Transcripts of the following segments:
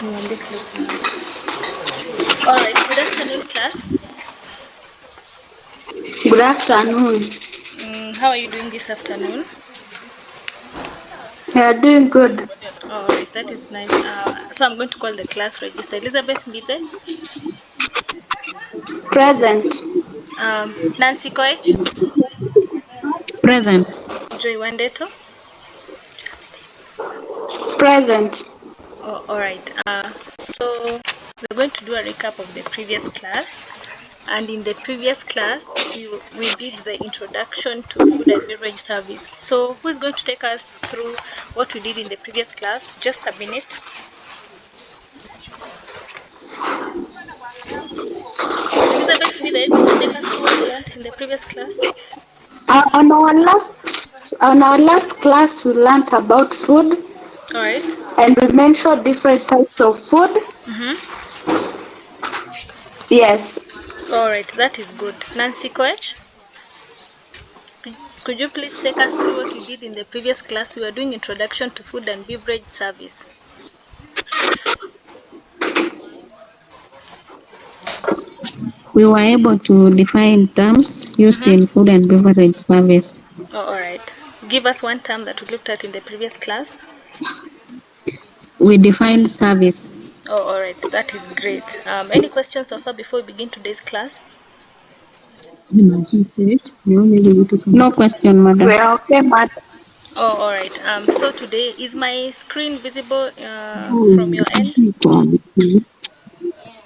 All right. Good afternoon, class. Good afternoon. How are you doing this afternoon? We are doing good. All right, that is nice. So I'm going to call the class register. Elizabeth Mbite, Present. Nancy Koech, Present. Joy Wandeto. Present. Oh, all right. So we're going to do a recap of the previous class. And in the previous class, we did the introduction to food and beverage service. So who's going to take us through what we did in the previous class? Just a minute. Elizabeth Mbite, are you going to take us through what we learned in the previous class? On our last class, we learnt about food, All right. and we mentioned different types of food. Mm-hmm. Yes. All right, that is good. Nancy Koech, could you please take us through what we did in the previous class? We were doing introduction to food and beverage service. We were able to define terms used in food and beverage service. Oh, all right. Give us one term that we looked at in the previous class. We defined service. Oh, all right. That is great. Any questions so far before we begin today's class? No question, madam. We are okay, madam. Oh, all right. So today, is my screen visible from your end?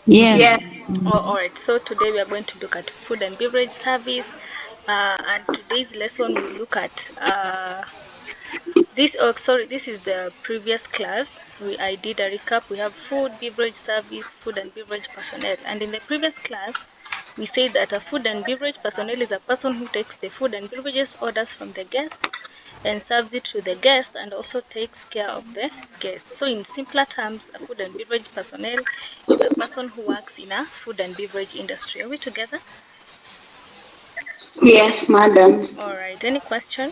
Yes. Yes. Oh, all right. So today we are going to look at food and beverage service. And today's lesson we look at this is the previous class. I did a recap. We have food, beverage service, food and beverage personnel. And in the previous class, we said that a food and beverage personnel is a person who takes the food and beverages orders from the guest and serves it to the guest and also takes care of the guest. So in simpler terms, a food and beverage personnel is a person who works in a food and beverage industry. Are we together? Yes, madam. All right. Any question?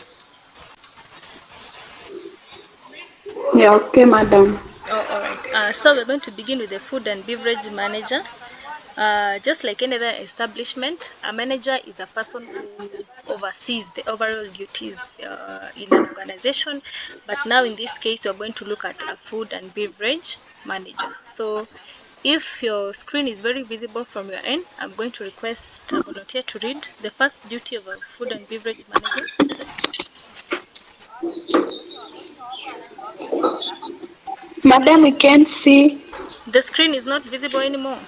We are okay, madam. Oh, all right. So we're going to begin with the food and beverage manager. Just like any other establishment, a manager is a person who oversees the overall duties in an organization. But now in this case, we're going to look at a food and beverage manager. So if your screen is very visible from your end, I'm going to request a volunteer to read the first duty of a food and beverage manager. Madam, we can't see. The screen is not visible anymore.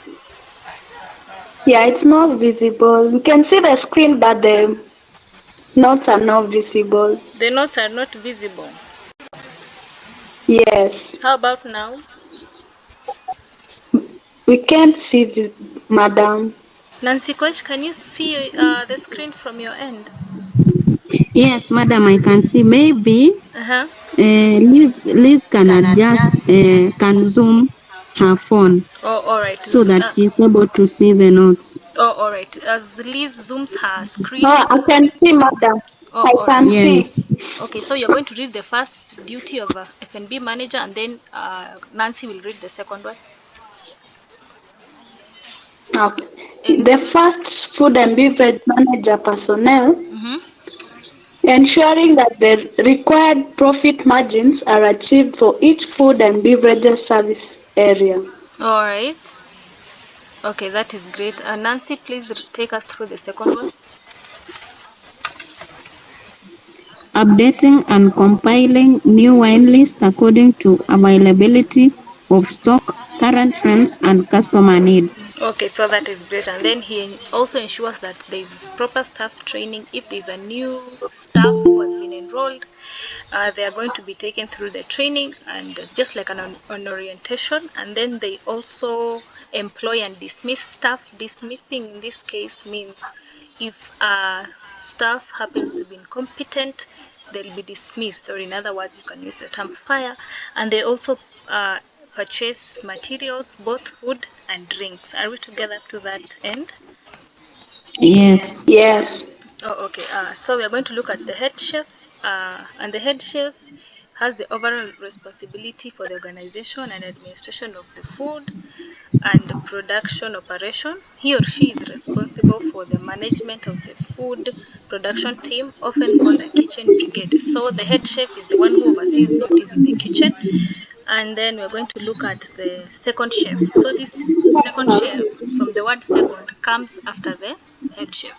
Yeah, it's not visible. We can see the screen, but the notes are not visible. The notes are not visible. Yes. How about now? We can't see the madam. Nancy Koch, can you see the screen from your end? Yes, madam, I can see. Maybe Uh-huh. Liz can adjust, can zoom her phone Oh, all right. so that she's able to see the notes. Oh, all right. As Liz zooms her No, screen. I can see, madam. Oh, I all right. can see. Yes. Okay, so you're going to read the first duty of a F&B manager, and then Nancy will read the second one. Okay. The Elizabeth. first food and beverage manager personnel Mm-hmm. ensuring that the required profit margins are achieved for each food and beverage service area. All right. Okay, that is great. Nancy, please take us through the second one. Updating and compiling new wine lists according to availability of stock, current trends, and customer needs. Okay, so that is great. And then he also ensures that there is proper staff training. If there's a new staff who has been enrolled, they are going to be taken through the training and just like an orientation. And then they also employ and dismiss staff. Dismissing in this case means if staff happens to be incompetent, they'll be dismissed, or in other words, you can use the term fire. And they also purchase materials, both food and drinks. Are we together up to that end? Yes. Yes. Oh, okay. So we are going to look at the head chef. And the head chef has the overall responsibility for the organization and administration of the food and production operation. He or she is responsible for the management of the food production team, often called a kitchen brigade. So the head chef is the one who oversees duties in the kitchen. And then we're going to look at the second chef. So this second chef, from the word second, comes after the head chef.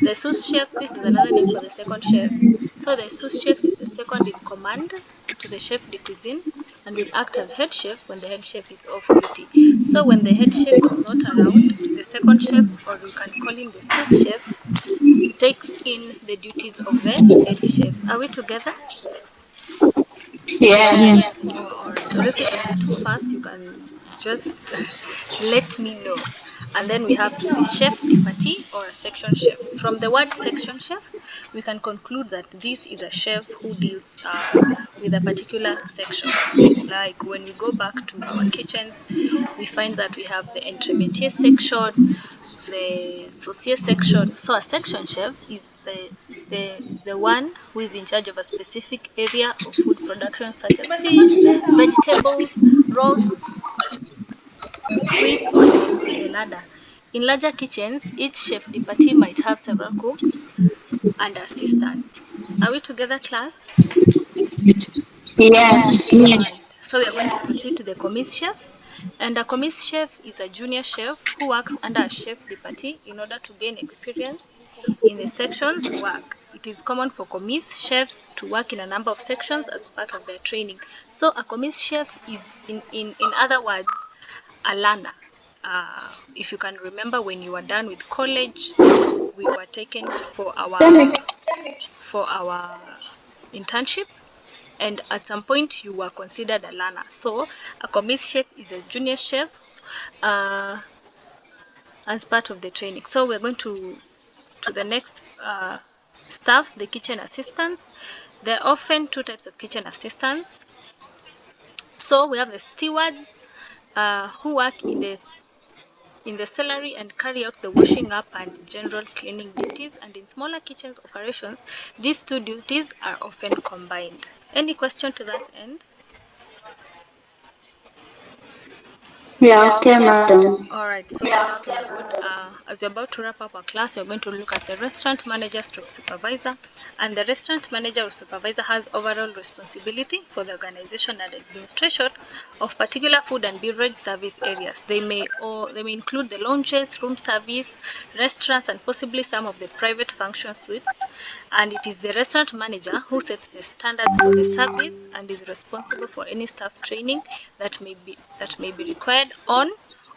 The sous chef, this is another name for the second chef. So the sous chef is the second in command to the chef de cuisine and will act as head chef when the head chef is off duty. So when the head chef is not around, the second chef, or you can call him the sous chef, takes in the duties of the head chef. Are we together? Yeah. Yeah. Oh, all right. Or if it will be too fast, you can just let me know. And then we have the chef de partie or a section chef. From the word section chef, we can conclude that this is a chef who deals with a particular section. Like when we go back to our kitchens, we find that we have the entremetier section, the saucier section. So a section chef is the one who is in charge of a specific area of food production, such as fish, vegetables, roasts, sweets, or the ladder. In larger kitchens, each chef de partie might have several cooks and assistants. Are we together, class? Yes. All right. Yes. So we are going to proceed to the commis chef. And a commis chef is a junior chef who works under a chef de partie in order to gain experience in the section's work. It is common for commis chefs to work in a number of sections as part of their training. So a commis chef is, in other words, a learner. If you can remember, when you were done with college, we were taken for our internship, and at some point you were considered a learner. So a commis chef is a junior chef as part of the training. So we're going to the next staff, the kitchen assistants. There are often two types of kitchen assistants. So we have the stewards who work in the cellar and carry out the washing up and general cleaning duties, and in smaller kitchens operations, these two duties are often combined. Any question to that end? Yeah, okay, madam. All right, so far so good. As we're about to wrap up our class, we're going to look at the restaurant manager stroke supervisor. And the restaurant manager or supervisor has overall responsibility for the organization and administration of particular food and beverage service areas. They may include the lounges, room service, restaurants, and possibly some of the private function suites. And it is the restaurant manager who sets the standards for the service and is responsible for any staff training that may be required on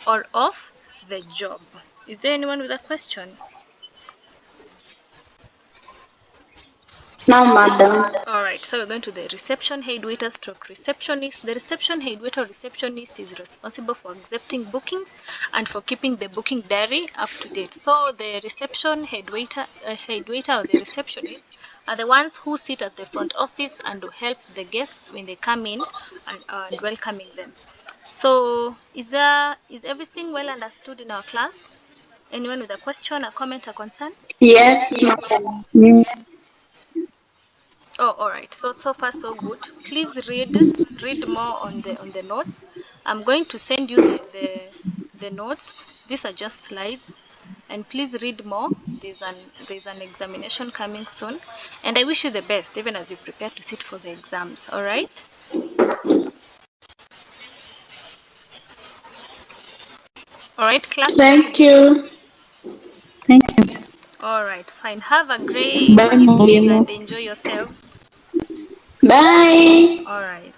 or off the job. Is there anyone with a question? No, madam. All right, so we're going to the reception head waiter stroke receptionist. The reception head waiter or receptionist is responsible for accepting bookings and for keeping the booking diary up to date. So the reception head waiter or the receptionist are the ones who sit at the front office and to help the guests when they come in and welcoming them. So is everything well understood in our class? Anyone with a question, a comment, a concern? Yes, madam. Yes. Oh, all right. So far so good. Please read more on the notes. I'm going to send you the notes. These are just slides, and please read more. There's an examination coming soon, and I wish you the best, even as you prepare to sit for the exams. All right. All right, class. Thank you. Thank you. All right, fine. Have a great Bye, evening mwalimu. and enjoy yourself. Bye. All right.